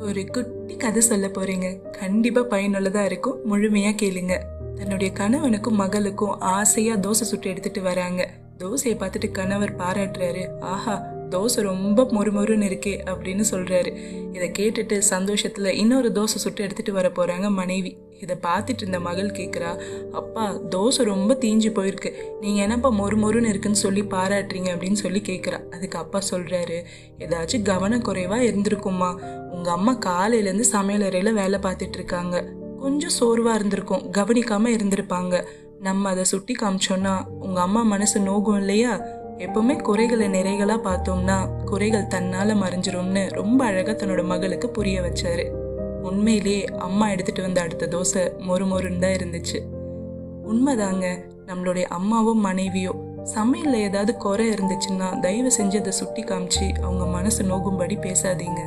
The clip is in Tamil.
ஒரு குட்டி கதை சொல்ல போறீங்க. கண்டிப்பா பயனுள்ளதா இருக்கும். முழுமையா கேளுங்க. தன்னுடைய கணவனுக்கும் மகளுக்கும் ஆசையா தோசை சுட்டு எடுத்துட்டு வராங்க. தோசையை பார்த்துட்டு கணவர் பாராட்டுறாரு. ஆஹா, தோசை ரொம்ப மொறுமொறுன்னு இருக்கே அப்படின்னு சொல்றாரு. இதை கேட்டுட்டு சந்தோஷத்துல இன்னொரு தோசை சுட்டு எடுத்துட்டு வர போறாங்க மனைவி. இதை பார்த்துட்டு இருந்த மகள் கேட்குறா, அப்பா தோசை ரொம்ப தீஞ்சு போயிருக்கு, நீங்க என்னப்பா மொறுமொறுன்னு இருக்குன்னு சொல்லி பாராட்டுறீங்க அப்படின்னு சொல்லி கேட்குறா. அதுக்கு அப்பா சொல்றாரு, ஏதாச்சும் கவனக்குறைவா இருந்திருக்குமா, உங்க அம்மா காலையிலேருந்து சமையல் அறையில வேலை பார்த்துட்டு இருக்காங்க, கொஞ்சம் சோர்வா இருந்திருக்கும், கவனிக்காம இருந்திருப்பாங்க. நம்ம அதை சுட்டி காமிச்சோம்னா உங்க அம்மா மனசு நோகும் இல்லையா? எப்பவுமே குறைகளை நிறைகளா பார்த்தோம்னா குறைகள் தன்னால மறைஞ்சிரும்னு ரொம்ப அழகா தன்னோட மகளுக்கு புரிய வச்சாரு. உண்மையிலேயே அம்மா எடுத்துட்டு வந்த அடுத்த தோசை மொறுமொறுன்னு தான் இருந்துச்சு. உண்மைதாங்க. நம்மளுடைய அம்மாவோ மனைவியோ சமையல்ல ஏதாவது குறை இருந்துச்சுன்னா தயவு செஞ்சு அதை சுட்டி காமிச்சு அவங்க மனசு நோகும்படி பேசாதீங்க.